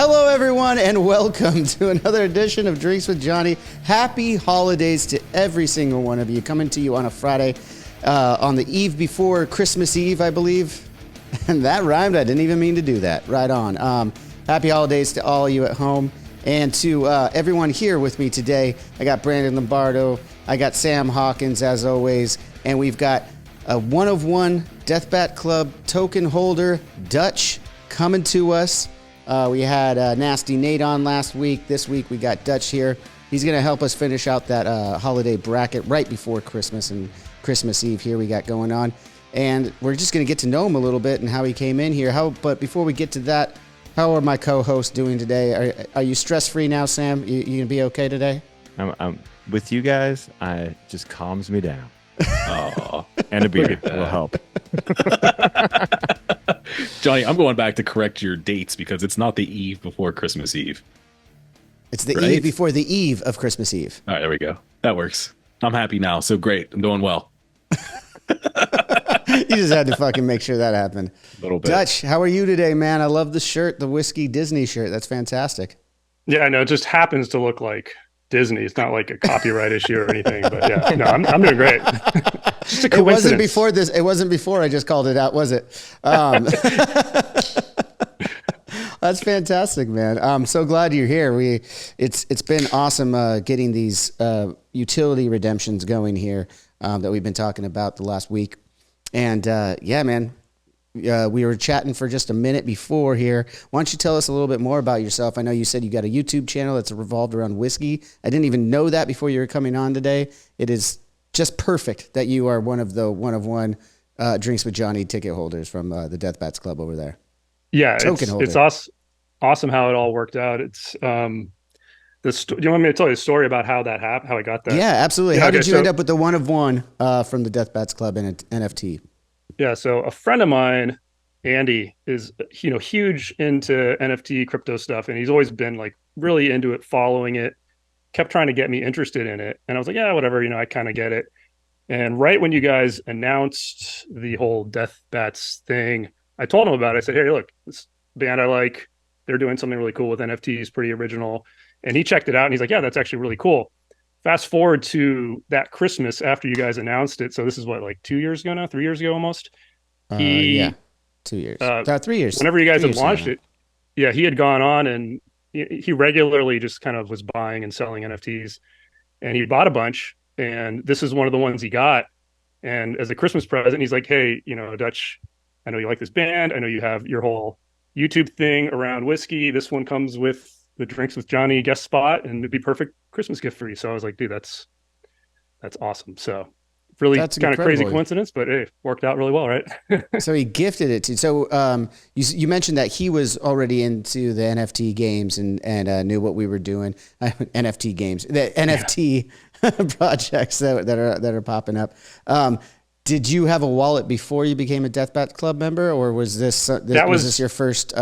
Hello, everyone, and welcome to another edition of Drinks with Johnny. Happy holidays to every single one of you. Coming to you on a Friday, on the eve before Christmas Eve, I believe. And that rhymed. I didn't even mean to do that. Right on. Happy holidays to all of you at home. And to everyone here with me today, I got Brandon Lombardo, I got Sam Hawkins, as always, and we've got a one-of-one Deathbat Club token holder, Dutch, coming to us. We had Nasty Nate on last week. This week we got Dutch here. He's going to help us finish out that holiday bracket right before Christmas and Christmas Eve here we got going on. And we're just going to get to know him a little bit and how he came in here. But before we get to that, how are my co-hosts doing today? Are you stress-free now, Sam? You going to be okay today? I'm with you guys. It just calms me down. Oh, and a beer will help. Johnny, I'm going back to correct your dates because it's not the eve before Christmas Eve. It's the eve before the eve of Christmas Eve. All right, there we go. That works. I'm happy now. So great. I'm doing well. You just had to fucking make sure that happened. A little bit. Dutch, how are you today, man? I love the shirt, the Whiskey Disney shirt. That's fantastic. Yeah, I know. It just happens to look like Disney. It's not like a copyright issue or anything, but yeah, no, I'm doing great. Just a coincidence. It wasn't before this. It wasn't before I just called it out, was it? That's fantastic, man. I'm so glad you're here. It's been awesome getting these utility redemptions going here that we've been talking about the last week. And yeah, man, we were chatting for just a minute before here. Why don't you tell us a little bit more about yourself? I know you said you got a YouTube channel that's revolved around whiskey. I didn't even know that before you were coming on today. It is just perfect that you are one of one Drinks with Johnny ticket holders from the Deathbat Club over there. Yeah, it's awesome how it all worked out. It's do you want me to tell you a story about how that happened, how I got that? Yeah, absolutely. Yeah, how did you end up with the one from the Deathbat Club and an NFT? Yeah, so a friend of mine, Andy, is huge into NFT crypto stuff, and he's always been like really into it, following it. Kept trying to get me interested in it, and I was like, yeah, whatever, I kind of get it. And right when you guys announced the whole Deathbats thing, I told him about it. I said, hey, look, this band I like, they're doing something really cool with NFTs, pretty original. And he checked it out and he's like, yeah, that's actually really cool. Fast forward to that Christmas after you guys announced it. So this is what, like 2 years ago now, 3 years ago almost? Yeah, 2 years. 3 years. Whenever you guys had launched it, yeah, he had gone on and he regularly just kind of was buying and selling NFTs. And he bought a bunch. And this is one of the ones he got. And as a Christmas present, he's like, hey, Dutch, I know you like this band. I know you have your whole YouTube thing around whiskey. This one comes with the Drinks with Johnny guest spot, and it'd be perfect Christmas gift for you. So I was like, dude, that's awesome. So really kind of crazy coincidence, but hey, worked out really well, right? So he gifted it to you. So you mentioned that he was already into the NFT games and knew what we were doing. NFT games, the NFT projects that are popping up. Did you have a wallet before you became a Deathbat Club member, or was this your first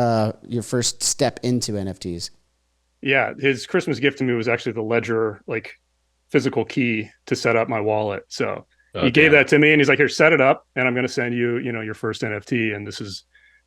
step into NFTs? Yeah, his Christmas gift to me was actually the Ledger, like physical key to set up my wallet. So he gave that to me, and he's like, "Here, set it up, and I'm going to send you, your first NFT." And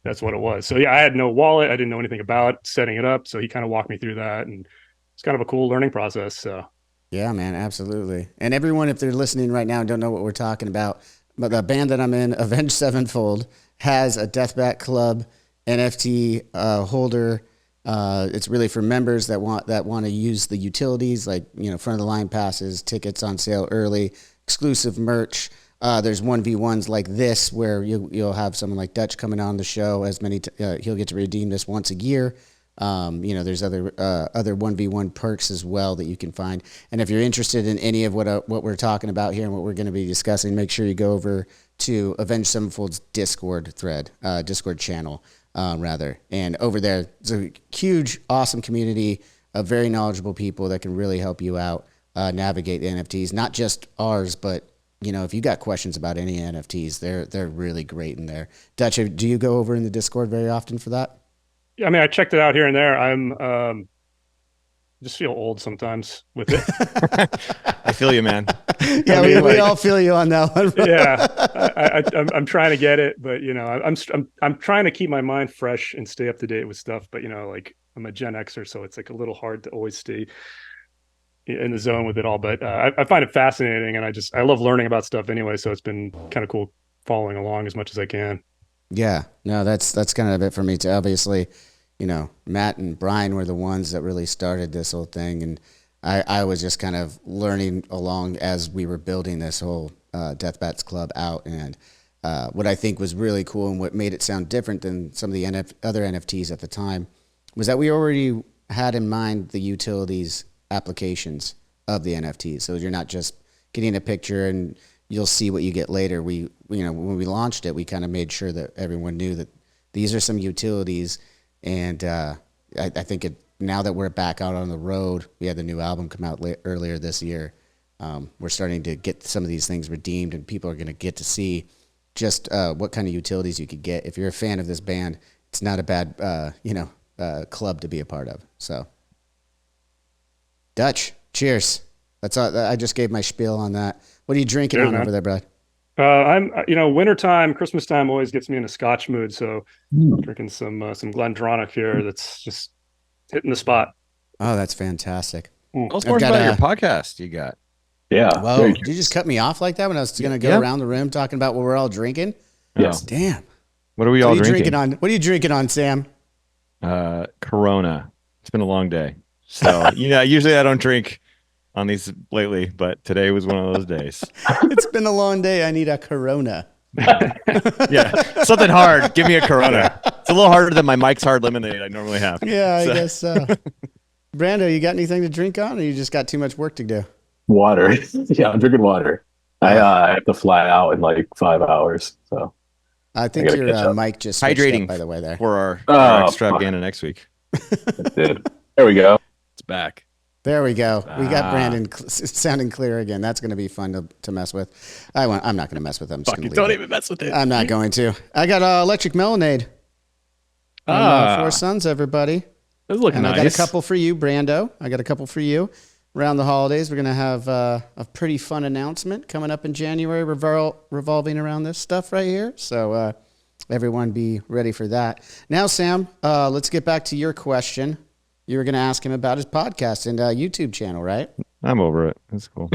that's what it was. So yeah, I had no wallet, I didn't know anything about setting it up. So he kind of walked me through that, and it's kind of a cool learning process. So yeah, man, absolutely. And everyone, if they're listening right now and don't know what we're talking about, but the band that I'm in, Avenged Sevenfold, has a Deathbat Club NFT holder. It's really for members that want to use the utilities, like front of the line passes, tickets on sale early, exclusive merch. There's 1v1s like this where you'll have someone like Dutch coming on the show. He'll get to redeem this once a year. There's other 1v1 perks as well that you can find. And if you're interested in any of what we're talking about here and what we're going to be discussing, make sure you go over to Avenged Sevenfold's Discord channel. And over there, it's a huge, awesome community of very knowledgeable people that can really help you out navigate the NFTs, not just ours, but if you got questions about any NFTs, they're really great in there. Dutch, do you go over in the Discord very often for that? Yeah, I mean, I checked it out here and there. I'm just feel old sometimes with it. I feel you, man. Yeah, I mean, we like, all feel you on that one. yeah, I'm trying to get it, but I'm trying to keep my mind fresh and stay up to date with stuff. But like I'm a Gen Xer, so it's like a little hard to always stay in the zone with it all. But I find it fascinating, and I love learning about stuff anyway. So it's been kind of cool following along as much as I can. Yeah, no, that's kind of it for me too. Obviously, Matt and Brian were the ones that really started this whole thing, and I was just kind of learning along as we were building this whole Deathbat Club out. And what I think was really cool and what made it sound different than some of the other NFTs at the time was that we already had in mind the utilities applications of the NFTs. So you're not just getting a picture and you'll see what you get later. When we launched it, we kind of made sure that everyone knew that these are some utilities. And I think now that we're back out on the road, we had the new album come out earlier this year. We're starting to get some of these things redeemed, and people are going to get to see just what kind of utilities you could get. If you're a fan of this band, it's not a bad club to be a part of. So, Dutch, cheers. That's all. I just gave my spiel on that. What are you drinking on over there, Brad? I'm, wintertime, Christmas time always gets me in a Scotch mood. So drinking some Glendronach here. That's just hitting the spot. Oh, that's fantastic. Tell us more about your podcast you got. Yeah. Whoa, did you just cut me off like that when I was going to go around the room talking about what we're all drinking? Yes. Damn. What are we all drinking? What are you drinking on, Sam? Corona. It's been a long day. So, usually I don't drink on these lately, but today was one of those days. It's been a long day. I need a Corona. Yeah, something hard. Give me a Corona. It's a little harder than my Mike's Hard Lemonade I normally have. Yeah, I guess so. Brando, you got anything to drink on, or you just got too much work to do? Water. Yeah, I'm drinking water. I have to fly out in like 5 hours, so I think your mic just hydrating up, by the way, there for our extravaganza next week. There we go. It's back. There we go. We got Brandon sounding clear again. That's going to be fun to mess with. I'm not going to mess with them. Don't even mess with it. I'm not going to. I got electric melonade. Four Sons, everybody. It's looking nice. I got a couple for you, Brando. I got a couple for you. Around the holidays, we're going to have a pretty fun announcement coming up in January revolving around this stuff right here. So everyone be ready for that. Now, Sam, let's get back to your question. You were going to ask him about his podcast and YouTube channel, right? I'm over it. That's cool.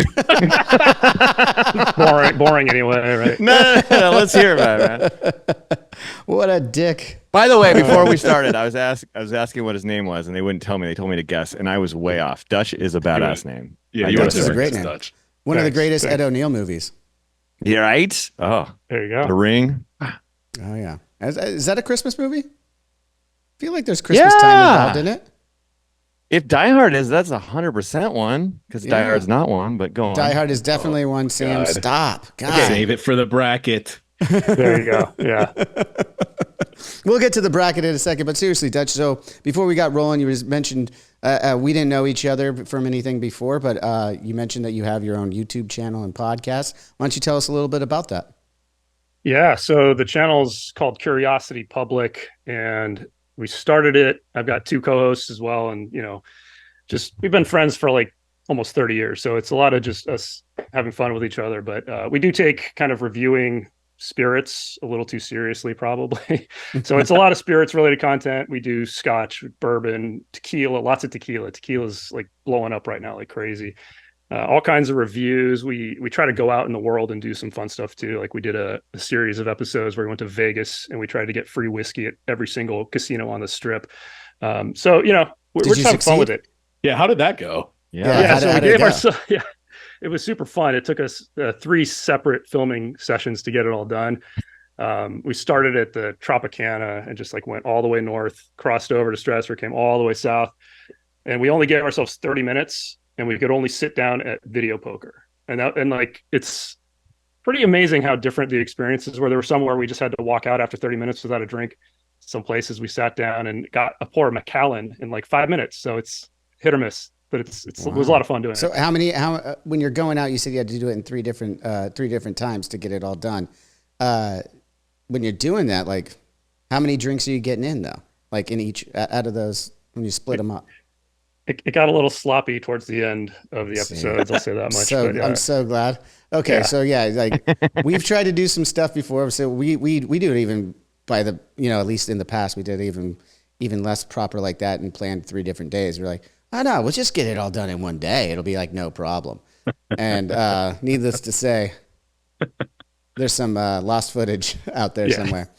boring anyway, right? No, let's hear about it, man. What a dick. By the way, before we started, I was asking what his name was, and they wouldn't tell me. They told me to guess, and I was way off. Dutch is a badass name. Yeah, Dutch is a great name. Dutch. One of the greatest Ed O'Neill movies. Yeah, right? Oh, there you go. The Ring. Oh, yeah. Is that a Christmas movie? I feel like there's Christmas time involved in it. If Die Hard is, that's 100% one, because Die Hard's not one, but go on. Die Hard is definitely one, Sam. God. Stop. God. Save it for the bracket. There you go. Yeah. We'll get to the bracket in a second, but seriously, Dutch, so before we got rolling, you mentioned we didn't know each other from anything before, but you mentioned that you have your own YouTube channel and podcast. Why don't you tell us a little bit about that? Yeah. So the channel's called Curiosity Public, and we started it. I've got two co-hosts as well. And, we've been friends for like almost 30 years. So it's a lot of just us having fun with each other. But we do take kind of reviewing spirits a little too seriously, probably. So it's a lot of spirits related content. We do scotch, bourbon, tequila, lots of tequila. Tequila's like blowing up right now like crazy. All kinds of reviews. We try to go out in the world and do some fun stuff too. Like we did a series of episodes where we went to Vegas and we tried to get free whiskey at every single casino on the strip. We're just having fun with it. Yeah. How did that go? It was super fun. It took us 3 separate filming sessions to get it all done. We started at the Tropicana and just like went all the way north, crossed over to Strasbourg, came all the way south. And we only gave ourselves 30 minutes. And we could only sit down at video poker. And it's pretty amazing how different the experiences were. There were somewhere we just had to walk out after 30 minutes without a drink. Some places we sat down and got a pour of Macallan in like 5 minutes. So it's hit or miss, but it was a lot of fun doing it. So when you're going out, you said you had to do it in three different times to get it all done. When you're doing that, like how many drinks are you getting in though? Like in each out of those when you split them up? it got a little sloppy towards the end of the See. episodes. I'll say that much. So but, yeah. I'm so glad. Okay, Yeah. so yeah, like we've tried to do some stuff before. So we do it even by the at least in the past we did even less proper like that and planned 3 different days. We're like, oh no, we'll just get it all done in one day. It'll be like no problem. And needless to say, there's some lost footage out there somewhere.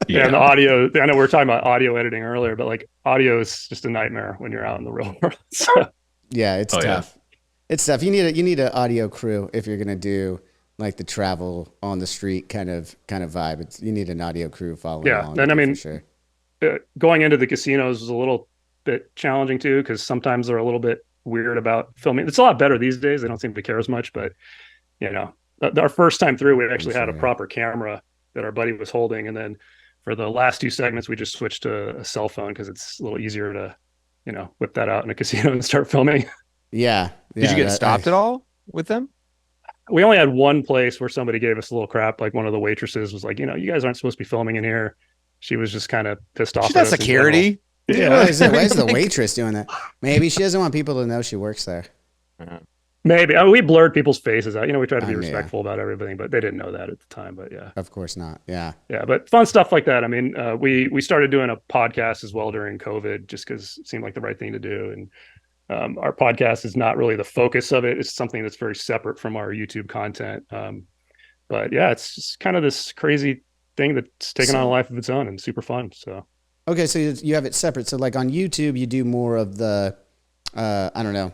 Yeah, and the audio. I know we were talking about audio editing earlier, but like audio is just a nightmare when you're out in the real world. So. Yeah, it's tough. It's tough. You need an audio crew if you're gonna do like the travel on the street kind of vibe. You need an audio crew following along. And I mean, for sure. Going into the casinos was a little bit challenging too, because sometimes they're a little bit weird about filming. It's a lot better these days. They don't seem to care as much, but our first time through, we actually had a proper camera that our buddy was holding, and then for the last 2 segments, we just switched to a cell phone because it's a little easier to, whip that out in a casino and start filming. Yeah. Did you get stopped at all with them? We only had one place where somebody gave us a little crap. Like one of the waitresses was like, you guys aren't supposed to be filming in here. She was just kind of pissed off. She's not security. Yeah. Why is the waitress doing that? Maybe she doesn't want people to know she works there. Maybe. I mean, we blurred people's faces out. We tried to be respectful about everything, but they didn't know that at the time. But yeah. Of course not. Yeah. Yeah. But fun stuff like that. I mean, we started doing a podcast as well during COVID just because it seemed like the right thing to do. And our podcast is not really the focus of it. It's something that's very separate from our YouTube content. But yeah, it's just kind of this crazy thing that's taken on a life of its own and super fun. So. Okay. So you have it separate. So like on YouTube, you do more of the, I don't know,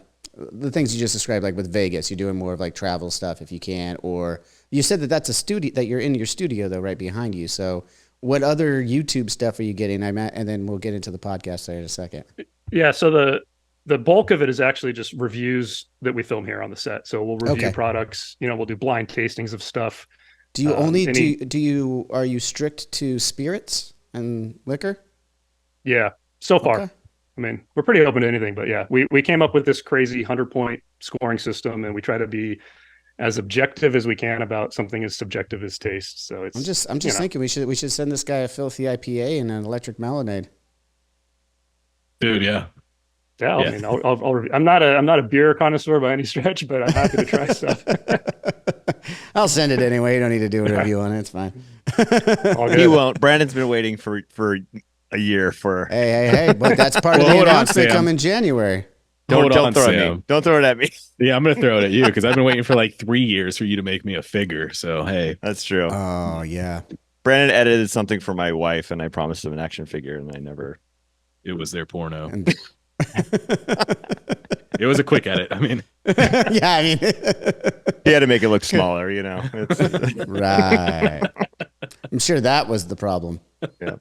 the things you just described, like with Vegas, you're doing more of like travel stuff if you can, or you said that that's a studio, that you're in your studio though, right behind you. So what other YouTube stuff are you getting? And then we'll get into the podcast there in a second. Yeah. So the bulk of it is actually just reviews that we film here on the set. So we'll review products, we'll do blind tastings of stuff. Do you are you strict to spirits and liquor? Yeah. So far. Okay. I mean, we're pretty open to anything, but yeah, we came up with this crazy 100-point scoring system, and we try to be as objective as we can about something as subjective as taste. So it's. I'm just thinking we should send this guy a filthy IPA and an electric Melonade. Dude, yeah. Yeah, I mean, I'll I'm not a beer connoisseur by any stretch, but I'm happy to try stuff. I'll send it anyway. You don't need to do a review on it. It's fine. He won't. Brandon's been waiting for a year for. Hey! But that's part of the announcement coming January. Don't throw it at me. Don't throw it at me. Yeah, I'm gonna throw it at you because I've been waiting for like 3 years for you to make me a figure. So hey, that's true. Oh yeah. Brandon edited something for my wife, and I promised him an action figure, and I never. It was their porno. It was a quick edit. I mean, yeah, I mean, he had to make it look smaller, Right. I'm sure that was the problem. Yeah.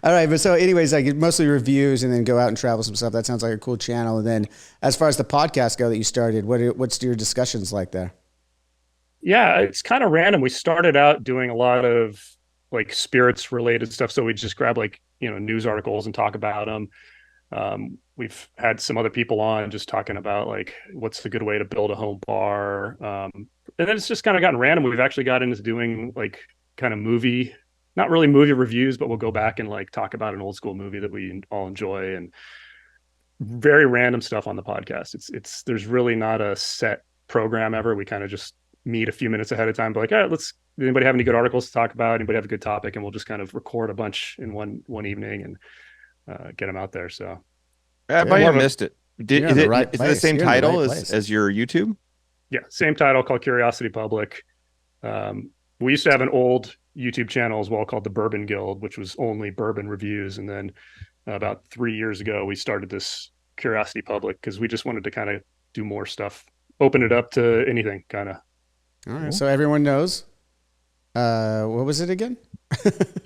All right, but so anyways, like mostly reviews and then go out and travel some stuff. That sounds like a cool channel. And then as far as the podcast go that you started, what's your discussions like there? Yeah, it's kind of random. We started out doing a lot of like spirits related stuff. So we just grab like, news articles and talk about them. We've had some other people on just talking about like, what's the good way to build a home bar. And then it's just kind of gotten random. We've actually got into doing like kind of not really movie reviews, but we'll go back and like talk about an old school movie that we all enjoy, and very random stuff on the podcast. There's really not a set program ever. We kind of just meet a few minutes ahead of time, but like, all right, does anybody have any good articles to talk about? Anybody have a good topic? And we'll just kind of record a bunch in one evening and get them out there. So I might have missed it. Is it the same title as your YouTube? Yeah, same title, called Curiosity Public. We used to have an old YouTube channel as well called the Bourbon Guild, which was only bourbon reviews. And then about 3 years ago, we started this Curiosity Public because we just wanted to kind of do more stuff, open it up to anything kind of. All right. So everyone knows. What was it again?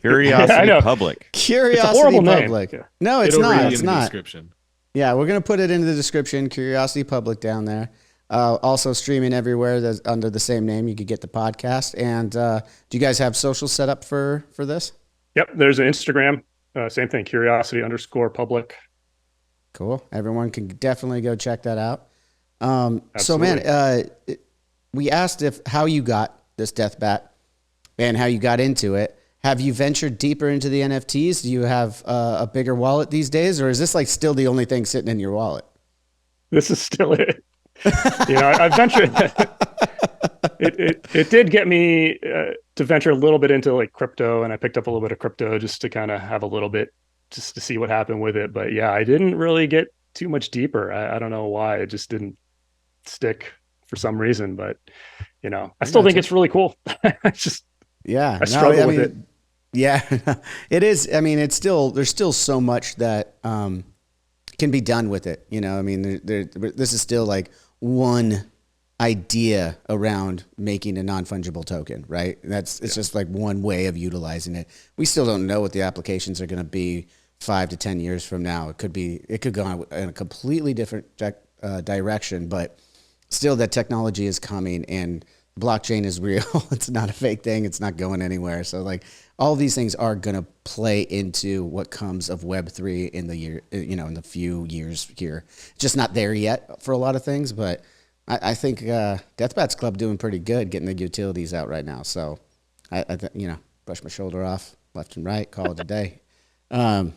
Curiosity Public. Curiosity Public. Yeah. No, it's not. It's not. Description. Yeah, we're gonna put it in the description. Curiosity Public down there. Also streaming everywhere that's under the same name. You could get the podcast. And do you guys have social set up for this? Yep. There's an Instagram. Same thing. Curiosity_public. Cool. Everyone can definitely go check that out. So man, we asked how you got this Deathbat and how you got into it. have you ventured deeper into the NFTs? Do you have a bigger wallet these days, or is this like still the only thing sitting in your wallet? This is still it. I ventured. It did get me to venture a little bit into like crypto, and I picked up a little bit of crypto just to kind of have a little bit, just to see what happened with it. But yeah, I didn't really get too much deeper. I don't know why. It just didn't stick for some reason. But I still think it's really cool. I struggle with it. Yeah, it is. I mean, there's still so much that can be done with it. This is still like one idea around making a non-fungible token, right? It's just like one way of utilizing it. We still don't know what the applications are going to be 5 to 10 years from now. It could go in a completely different direction, but still that technology is coming and blockchain is real. It's not a fake thing. It's not going anywhere. So like all these things are going to play into what comes of Web3 in the few years here. It's just not there yet for a lot of things, but I think Deathbat Club doing pretty good getting the utilities out right now. So I brush my shoulder off left and right, call it a day. But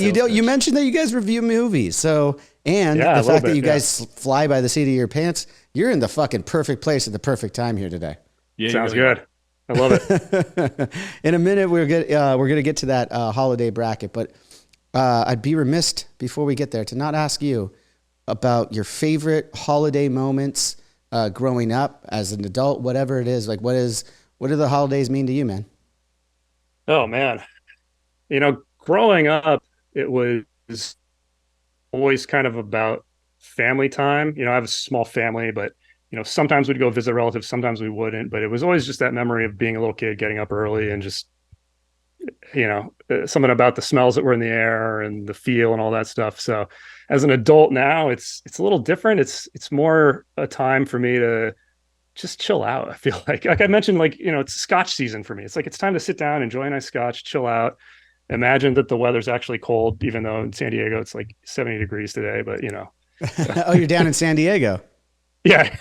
you mentioned that you guys review movies. So, and the fact that you guys fly by the seat of your pants, you're in the fucking perfect place at the perfect time here today. Yeah, sounds good. I love it. In a minute, we're gonna get to that holiday bracket, but I'd be remiss before we get there to not ask you about your favorite holiday moments growing up as an adult, whatever it is. Like, what do the holidays mean to you, man? Oh man, growing up, it was always kind of about family time. I have a small family, but sometimes we'd go visit relatives, sometimes we wouldn't. But it was always just that memory of being a little kid, getting up early, and just something about the smells that were in the air and the feel and all that stuff. So as an adult now, it's a little different. It's more a time for me to just chill out. I feel like I mentioned, it's Scotch season for me. It's like it's time to sit down, enjoy a nice Scotch, chill out. Imagine that the weather's actually cold, even though in San Diego it's like 70 degrees today. But Oh, you're down in San Diego. Yeah.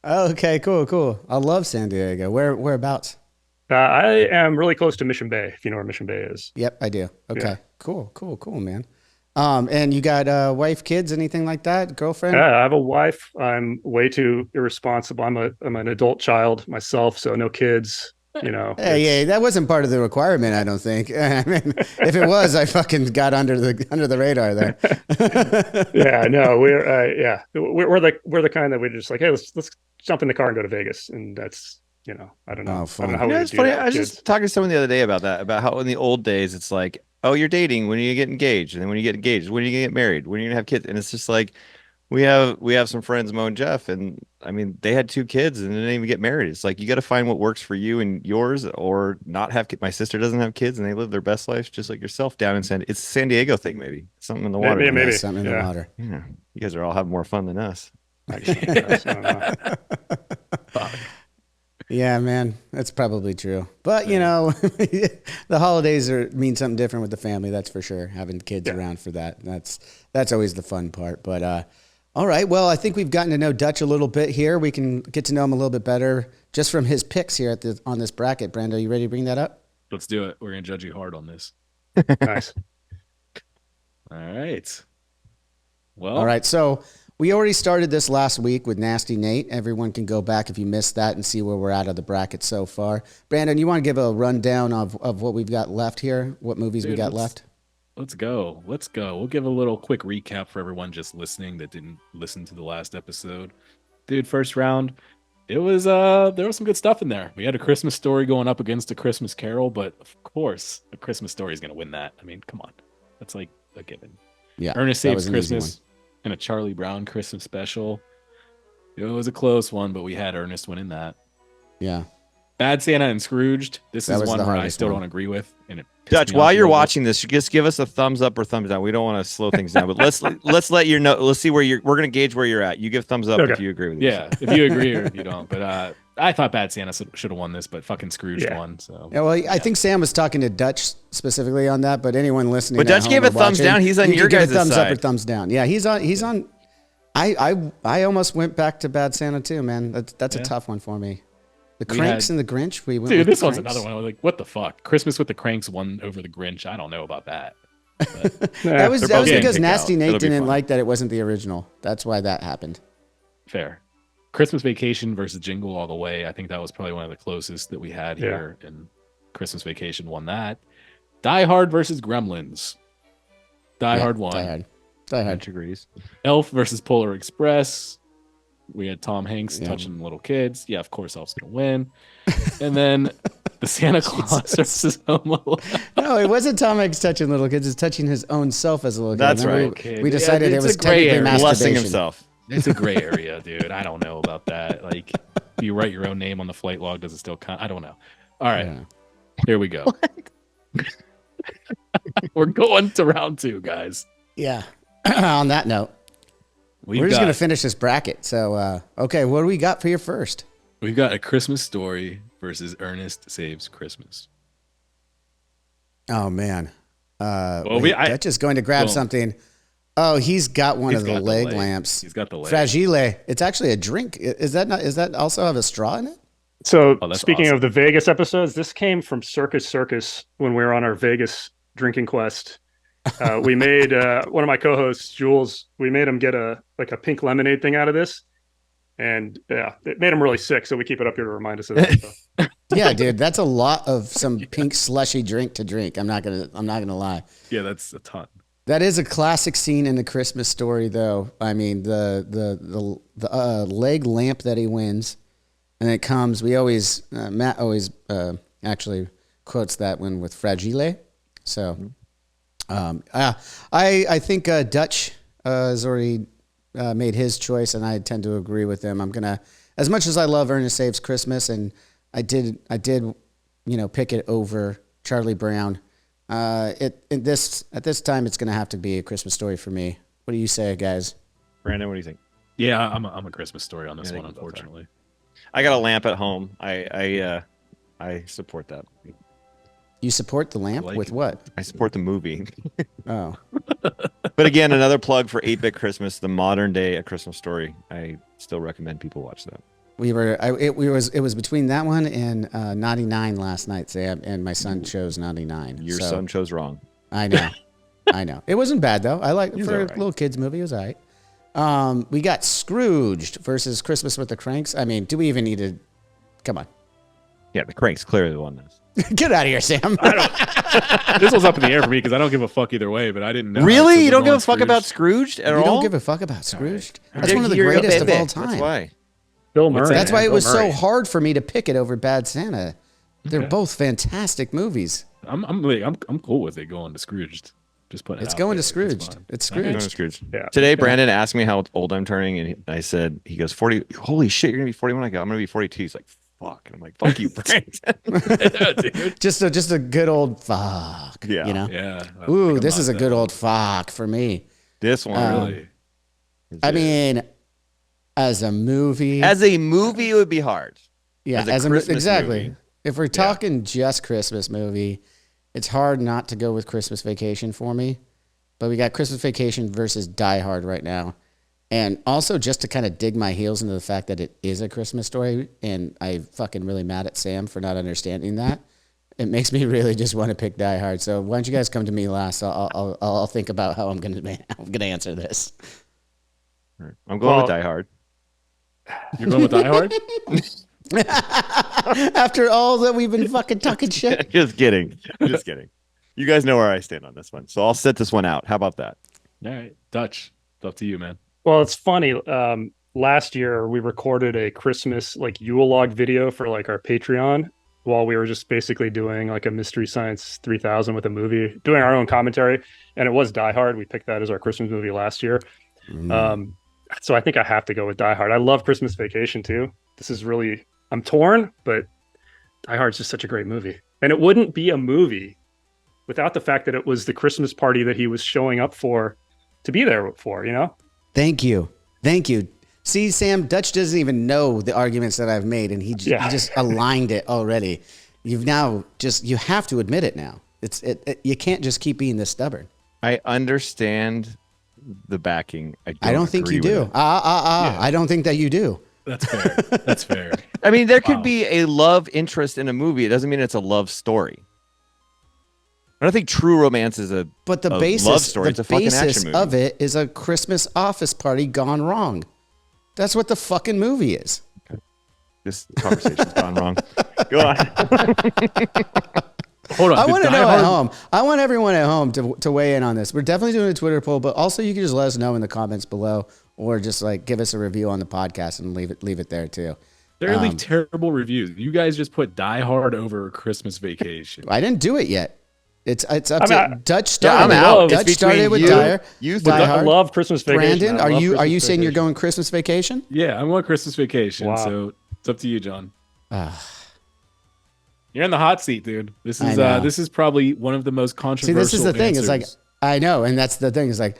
Oh, okay, cool. I love San Diego. Whereabouts? I am really close to Mission Bay, if you know where Mission Bay is. Yep, I do. Okay, yeah. Cool, man. And you got wife, kids, anything like that? Girlfriend? Yeah, I have a wife. I'm way too irresponsible. I'm an adult child myself, so no kids. Hey, that wasn't part of the requirement, I don't think. I mean, if it was, I fucking got under the radar there. Yeah, no, we're the kind that we're just like, hey, let's jump in the car and go to Vegas, and that's I don't know. Fun. I don't know how it's funny. I was just talking to someone the other day about that, about how in the old days it's like, oh, you're dating when you get engaged, and then when you get engaged, when you get married, when you're gonna have kids, and it's just like we have some friends, Mo and Jeff, and I mean they had 2 kids and they didn't even get married. It's like you got to find what works for you and yours, or not have kids. My sister doesn't have kids, and they live their best life just like yourself down in it's a San Diego thing, maybe something in the water. Maybe something in the water. Yeah, you guys are all having more fun than us. I guess, I don't know. Yeah, man, that's probably true. But the holidays mean something different with the family. That's for sure. Having kids around for that, that's always the fun part. But all right, well, I think we've gotten to know Dutch a little bit here. We can get to know him a little bit better just from his picks here on this bracket. Brando, you ready to bring that up? Let's do it. We're gonna judge you hard on this. Nice. All right. Well. All right. So we already started this last week with Nasty Nate. Everyone can go back if you missed that and see where we're at of the bracket so far. Brandon, you want to give a rundown of what we've got left here? What movies we got left? Let's go. We'll give a little quick recap for everyone just listening that didn't listen to the last episode. Dude, first round, it was there was some good stuff in there. We had A Christmas Story going up against A Christmas Carol, but of course, A Christmas Story is going to win that. I mean, come on. That's like a given. Yeah. Ernest Saves Christmas and a Charlie Brown Christmas special. It was a close one, but we had Ernest winning that. Yeah. Bad Santa and Scrooged. This is one where I still don't agree with. And it Dutch, while you're watching this, just give us a thumbs up or thumbs down. We don't want to slow things down, but let's let you know. Let's see where we're going to gauge where you're at. You give thumbs up if you agree with it. Yeah, if you agree or if you don't. But I thought Bad Santa should have won this, but fucking Scrooged won. So yeah, well, I think Sam was talking to Dutch specifically on that, but anyone listening, but Dutch gave a thumbs down. He's on your guys' side. Thumbs up or thumbs down. Yeah, he's on. I almost went back to Bad Santa too, man. That's a tough one for me. The We Cranks had- and the Grinch. We went Dude, with this the one's Cranks. another one. I was like, what the fuck? Christmas with the Cranks won over the Grinch. I don't know about that. That was They're both getting because kicked Nasty out. Nate It'll be didn't fun. like that it wasn't the original. That's why that happened. Fair. Christmas Vacation versus Jingle All the Way. I think that was probably one of the closest that we had Yeah. here, and Christmas Vacation won that. Die Hard versus Gremlins. Die Yeah, Hard won. Die Hard. Die Hard. Bench agrees. Elf versus Polar Express. We had Tom Hanks Yeah. touching little kids. Yeah, of course, Elf's gonna win. And then the Santa Claus versus Home Alone. No, it wasn't Tom Hanks touching little kids. It's touching his own self as a little kid. That's Remember, right. Okay, We yeah, decided it it's was a gray technically area. masturbation. Blessing himself. It's a gray area, dude. I don't know about that. Like, if you write your own name on the flight log, does it still count? I don't know. All right, Yeah. here we go. We're going to round 2, guys. Yeah. On that note, we're just going to finish this bracket. So, okay, what do we got for you first? We've got A Christmas Story versus Ernest Saves Christmas. Oh, man. Well, Dutch is going to grab Boom. something. Oh, he's got one He's of the got leg lamps. He's got the leg. Fragile. It's actually a drink. Is that also have a straw in it? So Oh, that's speaking awesome. of the Vegas episodes, this came from Circus when we were on our Vegas drinking quest. We made one of my co-hosts, Jules. We made him get a pink lemonade thing out of this, and yeah, it made him really sick. So we keep it up here to remind us of that. So. Yeah, dude, that's a lot of some pink slushy drink to drink. I'm not gonna lie. Yeah, that's a ton. That is a classic scene in the Christmas Story, though. I mean, the leg lamp that he wins, and it comes. We always Matt always actually quotes that one with Fragile. So, I think Dutch has already made his choice, and I tend to agree with him. I'm gonna, as much as I love Ernest Saves Christmas, and I did, pick it over Charlie Brown. At this time, it's gonna have to be A Christmas Story for me. What do you say, guys? Brandon, what do you think? Yeah, I'm a Christmas Story on this Yeah, I one, think both are. unfortunately. I got a lamp at home. I support that. You support the lamp like with it. what? I support the movie. Oh, But again, another plug for 8-Bit Christmas, the modern day A Christmas Story. I still recommend people watch that. it was between that one and Naughty 9 last night, Sam, and my son chose Naughty 9. Your So, son chose wrong. I know. I know. It wasn't bad though. I like He's for all a right. little kids movie. It was all right. We got Scrooged versus Christmas with the Cranks. I mean, do we even need to? Come on, Yeah, the Crank's clearly the one. get out of here, Sam. This was up in the air for me because I don't give a fuck either way, but I didn't know. Really? So You we're don't give going a fuck about Scrooged at You all? don't give a fuck about Scrooged. That's You're- one of the you're a greatest of baby. all time. That's why. Bill Murray. That's why it Bill was so Murray. hard for me to pick it over Bad Santa. They're Okay. both fantastic movies. I'm cool with it going to Scrooged. Just putting it It's out going there. to Scrooged. fine. It's Okay. No, Scrooged. Scrooge. Yeah. Today, Brandon asked me how old I'm turning, and I said, he goes, 40. Holy shit, you're going to be 41? I go, I'm going to be 42. He's like, fuck. And I'm like, fuck you, Brandon. Yeah, dude. Just a good old fuck. Yeah. You know. Yeah. I Ooh, think this about is a that. good old fuck for me. This one Really? is I it. mean, as a movie, As a movie, it would be hard. yeah, as a Christmas exactly. movie. If we're talking just Christmas movie, it's hard not to go with Christmas Vacation for me. But we got Christmas Vacation versus Die Hard right now. And also just to kind of dig my heels into the fact that it is a Christmas story, and I'm fucking really mad at Sam for not understanding that. It makes me really just want to pick Die Hard. So why don't you guys come to me last? I'll think about how I'm gonna answer this. I'm going with Well- Die Hard. You're going with Die Hard? After all that we've been fucking talking shit. Just kidding. Just kidding. You guys know where I stand on this one. So I'll set this one out. How about that? All right. Dutch. It's up to you, man. Well, it's funny. Last year we recorded a Christmas Yule log video for our Patreon while we were just basically doing a Mystery Science 3000 with a movie, doing our own commentary, and it was Die Hard. We picked that as our Christmas movie last year. So I think I have to go with Die Hard. I love Christmas Vacation too. This is really, I'm torn, but Die Hard's just such a great movie, and it wouldn't be a movie without the fact that it was the Christmas party that he was showing up for, to be there for. Thank you. See, Sam, Dutch doesn't even know the arguments that I've made, and he just aligned it already. You have to admit it now. You can't just keep being this stubborn. I understand the backing. I don't think you agree do. with it. I don't think that you do. That's fair. That's fair. I mean, there could Wow. be a love interest in a movie. It doesn't mean it's a love story. I don't think True Romance is a But the love basis, story. It's a fucking action basis movie. of it is a Christmas office party gone wrong. That's what the fucking movie is. This conversation's gone wrong. Go on. Hold on. I did want to Die know Hard- at home. I want everyone at home to weigh in on this. We're definitely doing a Twitter poll, but also you can just let us know in the comments below, or just like give us a review on the podcast and leave it there too. Fairly terrible reviews. You guys just put Die Hard over Christmas Vacation. I didn't do it yet. It's up I'm to out. Dutch started. I'm it. out. Dutch It's started between with you- Die you Die I Hard. love Christmas Vacation. Brandon, I are love you Christmas saying you're Vacation. going Christmas Vacation? Yeah, I'm on Christmas Vacation, Wow. so it's up to you, John. Ah. You're in the hot seat, dude. This I is know. this is probably one of the most See, controversial. this is the thing. It's like answers. I know, and that's the thing. Is like,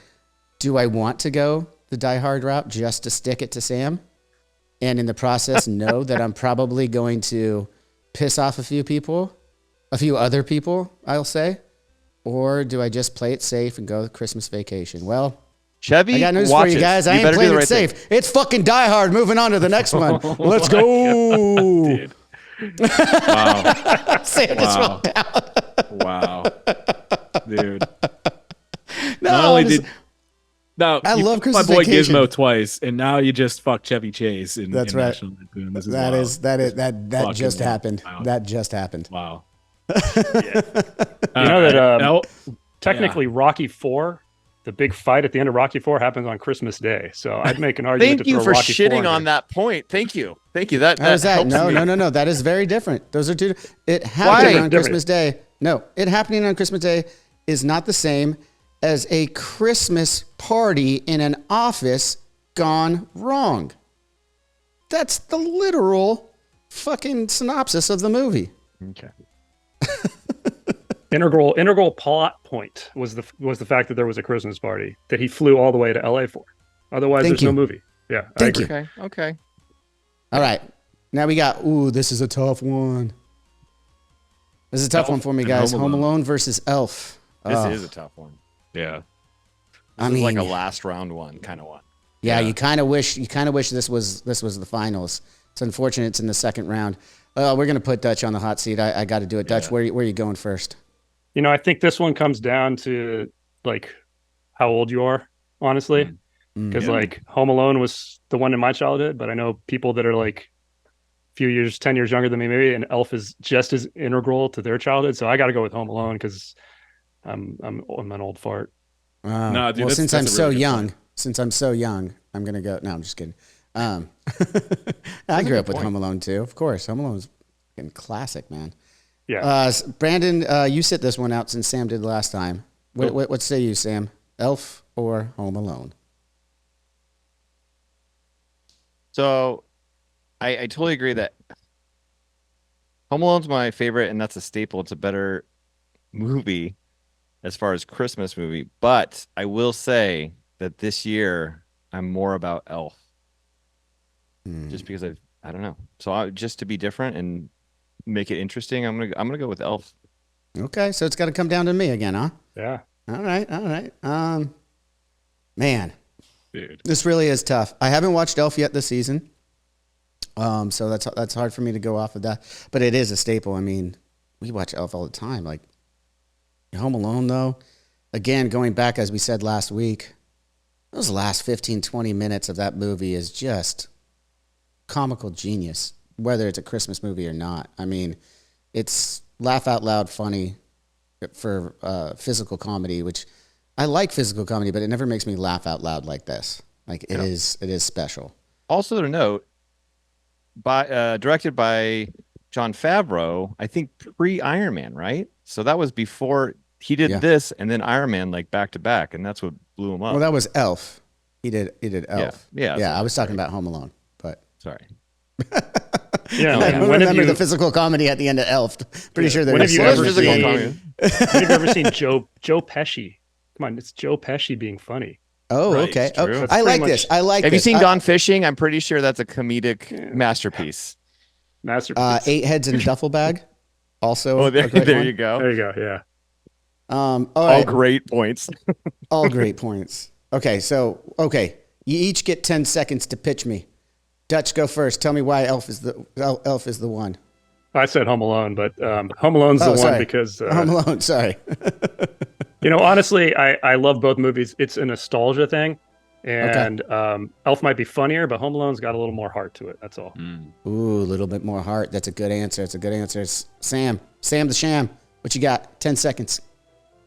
do I want to go the Die Hard route just to stick it to Sam, and in the process know that I'm probably going to piss off a few other people, I'll say, or do I just play it safe and go Christmas Vacation? Well, Chevy, I got news watch for you it. guys. I ain't better do playing the it right thing. safe. It's fucking Die Hard. Moving on to the next one. Let's my go. Dude. Wow. Sam just Wow. rolled out. Wow. Dude. No, Not only just- did now I you love fucked my Christmas boy Vacation. Gizmo twice, and now you just fucked Chevy Chase in That's in right. National Lampoon. This is that wild. is that Fucking just wild. happened. Wow. That just happened. Wow. You know that Now- technically Rocky 4, the big fight at the end of Rocky 4 happens on Christmas Day. So I'd make an argument Thank to you throw for Rocky 4 shitting in on there. that point. Thank you. Thank you. That How is that? helps No, me. no. That is very different. Those are two. It Why? happening on Different. Christmas Day. No, it happening on Christmas Day is not the same as a Christmas party in an office gone wrong. That's the literal fucking synopsis of the movie. Okay. Integral plot point was the fact that there was a Christmas party that he flew all the way to LA for. Otherwise, Thank there's you. no movie. Yeah, I Thank agree. you. Okay. Okay. All right. Now we got, this is a tough one. This is a tough Elf one for me, and guys. Home Home Alone. Alone versus Elf. This Oh, is a tough one. Yeah. This I is like a mean- last round one kind of one. yeah, Yeah. you kind of wish this was the finals. It's unfortunate it's in the second round. We're gonna put Dutch on the hot seat. I got to do it. Dutch, Yeah. where are you going first? You know, I think this one comes down to like how old you are, honestly. Because Yeah. like Home Alone was the one in my childhood, but I know people that are like a few years, 10 years younger than me, maybe, and Elf is just as integral to their childhood. So I got to go with Home Alone because I'm an old fart. Nah, Nah, dude, well, that's- since that's I'm a so really good young, I'm gonna go. No, I'm just kidding. I grew up with Home Alone too, of course. Home Alone's fucking classic, man. Yeah. Brandon, you sit this one out since Sam did last time. What say you, Sam? Elf or Home Alone? So I totally agree that Home Alone's my favorite, and that's a staple. It's a better movie as far as Christmas movie. But I will say that this year I'm more about Elf, just because I don't know. So just to be different and make it interesting, I'm gonna go with Elf. Okay, so it's got to come down to me again, huh? Yeah. All right. Man, Dude. this really is tough. I haven't watched Elf yet this season, so that's hard for me to go off of that. But it is a staple. I mean, we watch Elf all the time. Like Home Alone, though, again, going back as we said last week, those last 15, 20 minutes of that movie is just comical genius, whether it's a Christmas movie or not. I mean, it's laugh out loud funny for physical comedy, which I like physical comedy, but it never makes me laugh out loud like this. Like it is special. Also to note, directed by Jon Favreau, I think pre-Iron Man, right? So that was before he did Yeah. this, and then Iron Man like back to back, and that's what blew him up. Well, that was Elf. He did Elf. Yeah, I was talking about Home Alone, but Sorry. Yeah. I Like, don't when have remember you the physical comedy at the end of Elf. Pretty sure there when was have you Well, ever there's physical seen? comedy. When have you ever seen Joe Pesci? Come on, it's Joe Pesci being funny. Oh, Right, okay. it's true. Oh, That's I pretty like this. I like Have you this. seen Gone Fishing? I'm pretty sure that's a comedic masterpiece. Masterpiece. Eight Heads in a Duffel Bag? Also, Oh, a great there one. you go. There you go. Yeah. All All right. great points. All great points. Okay, you each get 10 seconds to pitch me Dutch, go first. Tell me why Elf is the one. I said Home Alone, but Home Alone's the one because Home Alone. Sorry. Honestly, I love both movies. It's a nostalgia thing, and Elf might be funnier, but Home Alone's got a little more heart to it. That's all. Ooh, a little bit more heart. That's a good answer. It's a good answer. It's Sam the Sham. What you got? 10 seconds.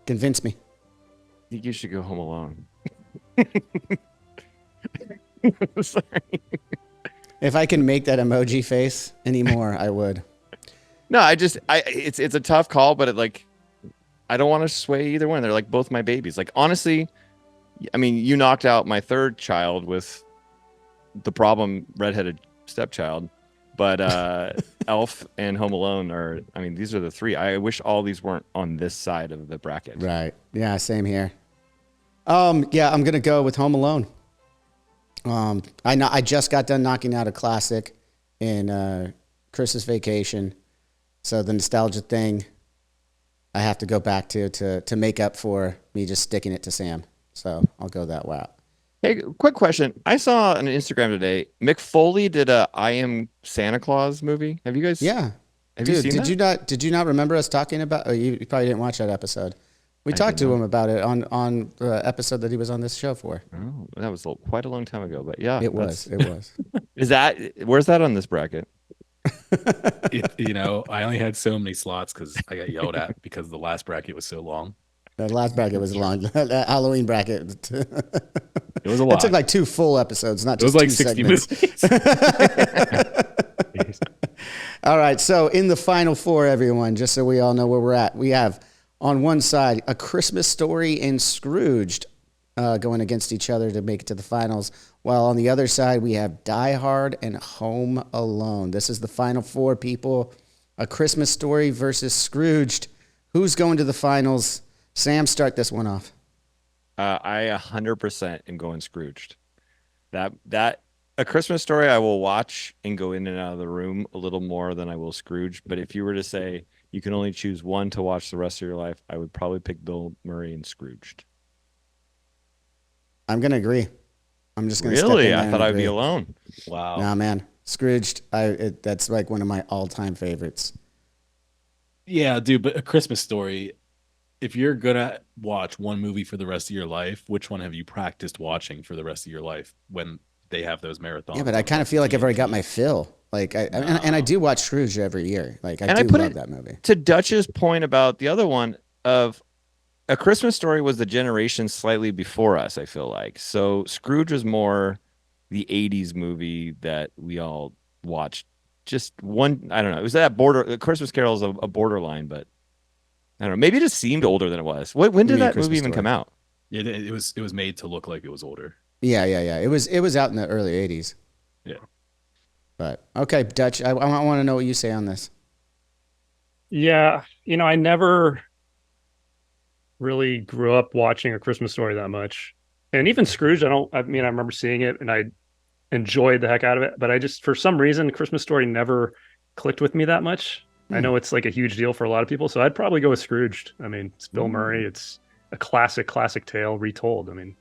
Convince me. I think you should go Home Alone. Sorry. If I can make that emoji face anymore, I would. No, it's a tough call, but I don't want to sway either one. They're like both my babies. Like, honestly, I mean, you knocked out my third child with the problem redheaded stepchild, but Elf and Home Alone are, I mean, these are the three. I wish all these weren't on this side of the bracket. Right. Yeah, same here. Yeah, I'm going to go with Home Alone. I just got done knocking out a classic in Christmas Vacation. So the nostalgia thing I have to go back to make up for me just sticking it to Sam. So I'll go that route. Hey, quick question. I saw on Instagram today, Mick Foley did a I Am Santa Claus movie. Have you guys? Yeah. Have you seen that? Did you not remember us talking about? Oh, you probably didn't watch that episode. We talked to him about it on the episode that he was on this show for. Oh, that was quite a long time ago, but yeah, it was. Where's that on this bracket? I only had so many slots because I got yelled at because the last bracket was so long. The last bracket was long. That Halloween bracket. It was a lot. It took like 2 full episodes, not just it was like 2 60 minutes. All right. So in the final 4, everyone, just so we all know where we're at, we have on one side A Christmas Story and Scrooged going against each other to make it to the finals. While on the other side, we have Die Hard and Home Alone. This is the final 4, people. A Christmas Story versus Scrooged. Who's going to the finals? Sam, start this one off. I 100% am going Scrooged. That A Christmas Story I will watch and go in and out of the room a little more than I will Scrooge. But if you were to say you can only choose one to watch the rest of your life, I would probably pick Bill Murray and Scrooged. I'm going to agree. I'm just going to Really? I thought I'd be alone. Wow. Nah, man. Scrooged, that's like one of my all-time favorites. Yeah, dude, but A Christmas Story, if you're going to watch one movie for the rest of your life, which one have you practiced watching for the rest of your life when they have those marathons? Yeah, but I kind of feel like I've already got my fill. Like, and I do watch Scrooge every year. Like, I do love that movie. To Dutch's point about the other one of A Christmas Story was the generation slightly before us, I feel like. So Scrooge was more the 80s movie that we all watched. Just one, I don't know. It was that Christmas Carol is a borderline, but I don't know. Maybe it just seemed older than it was. When did that movie even come out? Yeah, it was made to look like it was older. Yeah. It was out in the early 80s. Yeah. But okay, Dutch, I want to know what you say on this. Yeah, I never really grew up watching A Christmas Story that much. And even Scrooge, I remember seeing it and I enjoyed the heck out of it, but I just, for some reason, Christmas Story never clicked with me that much. I know it's like a huge deal for a lot of people, so I'd probably go with Scrooged. I mean, it's Bill Murray. It's a classic tale retold. I mean,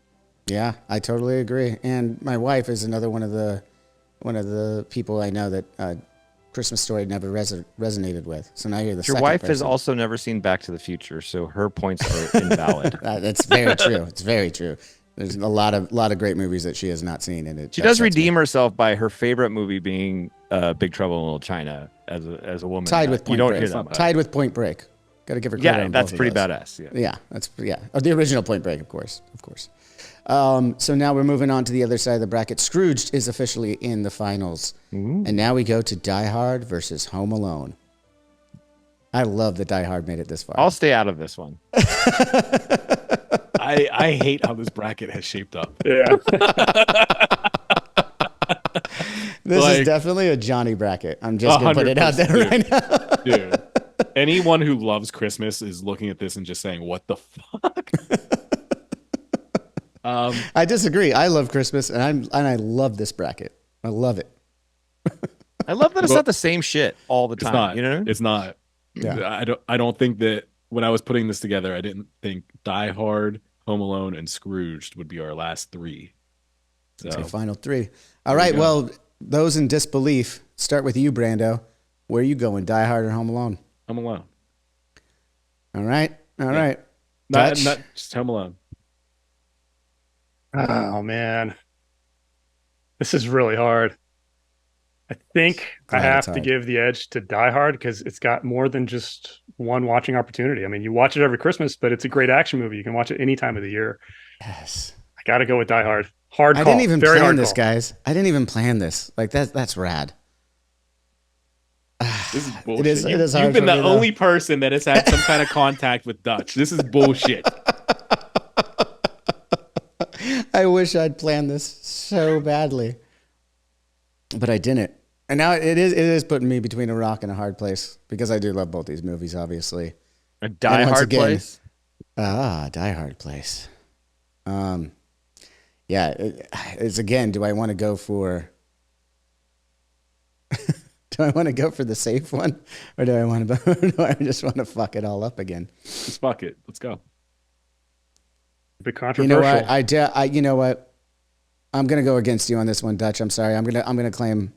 yeah, I totally agree. And my wife is another one of the people I know that Christmas Story never resonated with. So now you're the Your wife has also never seen Back to the Future, so her points are invalid. That's very true. It's very true. There's a lot of great movies that she has not seen, and she does redeem herself by her favorite movie being Big Trouble in Little China as a woman. Tied with Point Break. Hear that Tied with Point Break. Got to give her credit. Yeah, that's pretty badass. Yeah, that's Oh, the original Point Break, of course. So now we're moving on to the other side of the bracket. Scrooged is officially in the finals, and now we go to Die Hard versus Home Alone. I love that Die Hard made it this far. I'll stay out of this one. I hate how this bracket has shaped up. yeah. This is definitely a Johnny bracket. I'm just going to put it out there right now. Dude, anyone who loves Christmas is looking at this and just saying, what the fuck? I disagree. I love Christmas, and I love this bracket. I love it. I love that it's not the same shit all the time. It's not. You know? It's not. Yeah. I don't think that when I was putting this together, I didn't think Die Hard, Home Alone, and Scrooged would be our last 3. So final 3. All right. Well, those in disbelief, start with you, Brando. Where are you going, Die Hard or Home Alone? Home Alone. All right. All right. Not Dutch? just Home Alone. Oh man, this is really hard. I think I Glad it's have to hard. give the edge to Die Hard because it's got more than just one watching opportunity. I mean, you watch it every Christmas, but it's a great action movie. You can watch it any time of the year. Yes. I got to go with Die Hard. Hard I call. didn't even Very plan hard this, call. guys. I didn't even plan this. Like that's rad. This is bullshit. It is hard You've been for the me, though. only person that has had some kind of contact with Dutch. This is bullshit. I wish I'd planned this so badly, but I didn't. And now it is putting me between a rock and a hard place because I do love both these movies, obviously. A Die once Hard again- place. Die Hard place. Yeah, it's again. Do I want to go for? Do I want to go for the safe one, or do I want to? Or do I just want to fuck it all up again? Just fuck it. Let's go. Bit You controversial. know what? You know what? I'm gonna go against you on this one, Dutch. I'm sorry. I'm gonna claim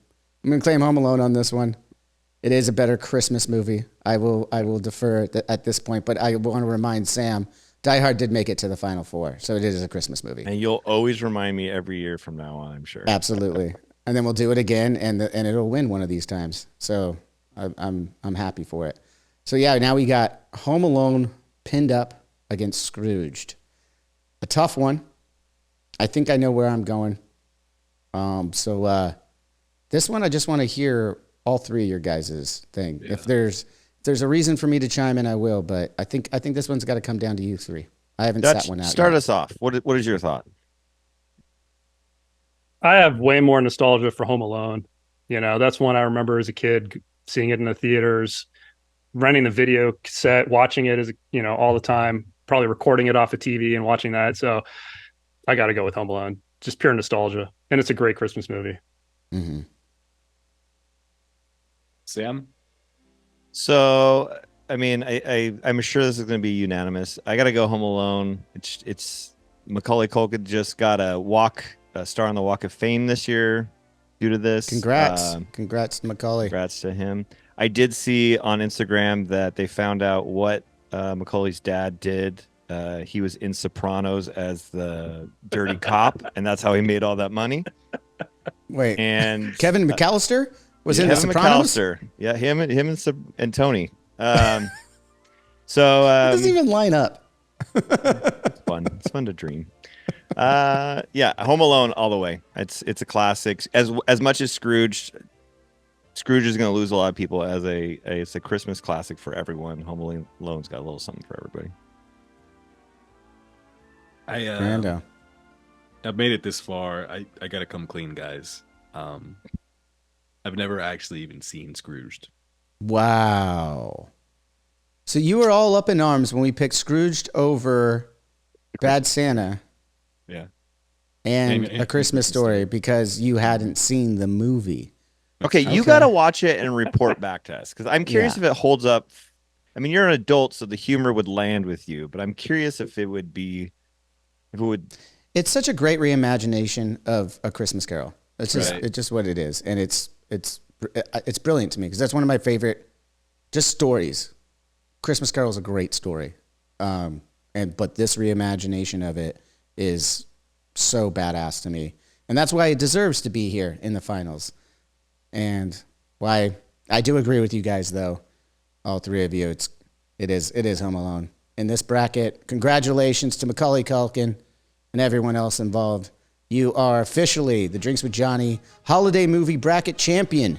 Home Alone on this one. It is a better Christmas movie. I will defer at this point, but I want to remind Sam, Die Hard did make it to the final four, so it is a Christmas movie. And you'll always remind me every year from now on, I'm sure. Absolutely. And then we'll do it again, and it'll win one of these times. So I'm happy for it. So yeah, now we got Home Alone pinned up against Scrooged. A tough one. I think I know where I'm going. So this one, I just want to hear all three of your guys' thing. Yeah. If there's a reason for me to chime in, I will. But I think this one's got to come down to you three. I haven't Dutch, sat one out start yet. us off. What is your thought? I have way more nostalgia for Home Alone. You know, that's one I remember as a kid, seeing it in the theaters, renting the video cassette, watching it as all the time, probably recording it off the TV and watching that. So I got to go with Home Alone. Just pure nostalgia, and it's a great Christmas movie. Mm-hmm. Sam? So, I mean, I'm sure this is going to be unanimous. I got to go Home Alone. It's Macaulay Culkin just got a star on the Walk of Fame this year due to this. Congrats. Congrats, Macaulay. Congrats to him. I did see on Instagram that they found out what Macaulay's dad did. He was in Sopranos as the dirty cop, and that's how he made all that money. Wait, And Kevin McAllister was in The Kevin Sopranos? McAllister. Yeah, him and Tony. So It doesn't even line up. it's fun. It's fun to dream. Yeah, Home Alone all the way. It's a classic. As much as Scrooge is going to lose a lot of people as it's a Christmas classic for everyone. Home Alone's got a little something for everybody. Brando. I've made it this far. I gotta come clean, guys. I've never actually even seen Scrooged. Wow. So you were all up in arms when we picked Scrooged over Bad Santa Yeah. and And A Christmas Story because you hadn't seen the movie. Okay, you Okay. got to watch it and report back to us because I'm curious Yeah. if it holds up. I mean, you're an adult, so the humor would land with you, but I'm curious if it would. It's such a great reimagination of A Christmas Carol. It's just Right. it's just what it is, and it's brilliant to me because that's one of my favorite just stories. Christmas Carol is a great story, but this reimagination of it is so badass to me, and that's why it deserves to be here in the finals. And why I do agree with you guys, though, all three of you. It is Home Alone in this bracket. Congratulations to Macaulay Culkin and everyone else involved. You are officially the Drinks with Johnny holiday movie bracket champion.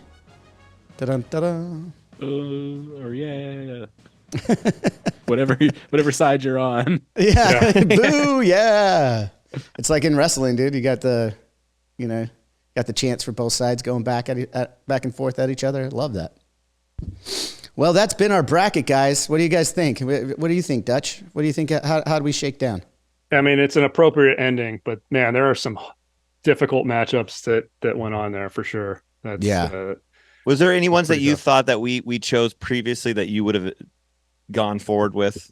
Ta-dun, ta-dun. Or yeah. whatever side you're on. Yeah, boo, yeah. It's like in wrestling, dude. You got the chance for both sides going back back and forth at each other. Love that. Well, that's been our bracket, guys. What do you guys think? What do you think, Dutch? What do you think? How do we shake down? I mean, it's an appropriate ending, but man, there are some difficult matchups that went on there for sure. That's, Yeah. Was there any ones that pretty you tough. thought that we chose previously that you would have gone forward with?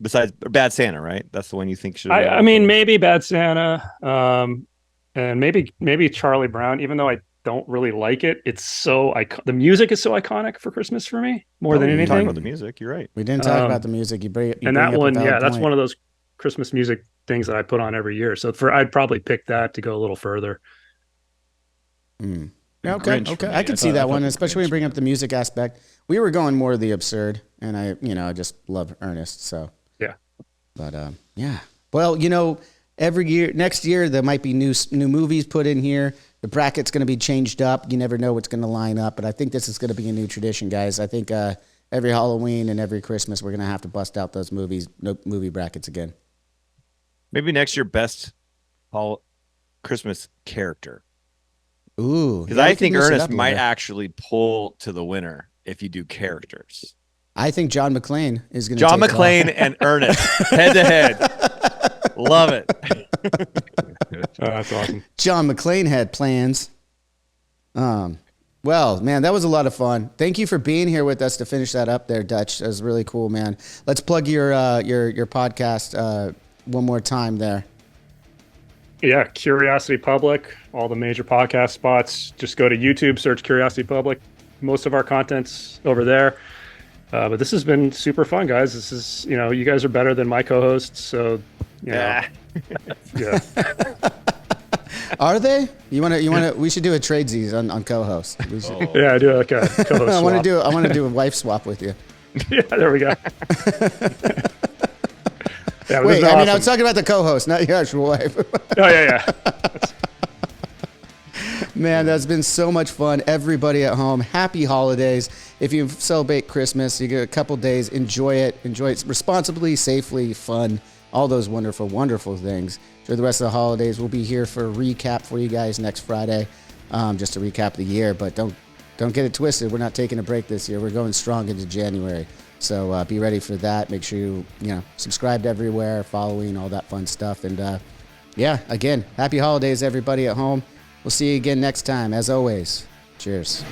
Besides Bad Santa, right? That's the one you think should. I mean, maybe Bad Santa, and maybe Charlie Brown. Even though I don't really like it. It's so the music is so iconic for Christmas for me more than We talk anything. about the music. You're right. We didn't talk about the music. You bring and that up one, a valid that's point. one of those Christmas music things that I put on every year. So I'd probably pick that to go a little further. Okay, Grinch for okay, me. I can see that one, especially when you bring up the music aspect. We were going more of the absurd, and I just love Ernest. So Yeah. but yeah. Well, next year there might be new movies put in here. The bracket's going to be changed up. You never know what's going to line up, but I think this is going to be a new tradition, guys. I think every Halloween and every Christmas we're going to have to bust out those movie brackets again. Maybe next year, best Christmas character. Ooh, Because I think Ernest might actually pull to the winner if you do characters. I think John McClane is going to John McClane and Ernest head to head. Love it. That's awesome. John McClane had plans. Well, man, that was a lot of fun. Thank you for being here with us to finish that up there, Dutch. That was really cool, man. Let's plug your podcast one more time there. Yeah, Curiosity Public, all the major podcast spots. Just go to YouTube, search Curiosity Public. Most of our content's over there. But this has been super fun, guys. This is, you guys are better than my co-hosts, so yeah. Are they? You want to? We should do a tradesies on co-host. Yeah, I do like a co-host I want swap. to do a wife swap with you. Yeah, there we go. Yeah, Wait, I awesome. was talking about the co-host, not your actual wife. Oh yeah. Man, that's been so much fun. Everybody at home, happy holidays. If you celebrate Christmas, you get a couple days, enjoy it. Enjoy it responsibly, safely, fun, all those wonderful, wonderful things. Enjoy the rest of the holidays. We'll be here for a recap for you guys next Friday, just to recap the year. But don't get it twisted. We're not taking a break this year. We're going strong into January. So be ready for that. Make sure you subscribed everywhere, following, all that fun stuff. And again, happy holidays, everybody at home. We'll see you again next time. As always, cheers.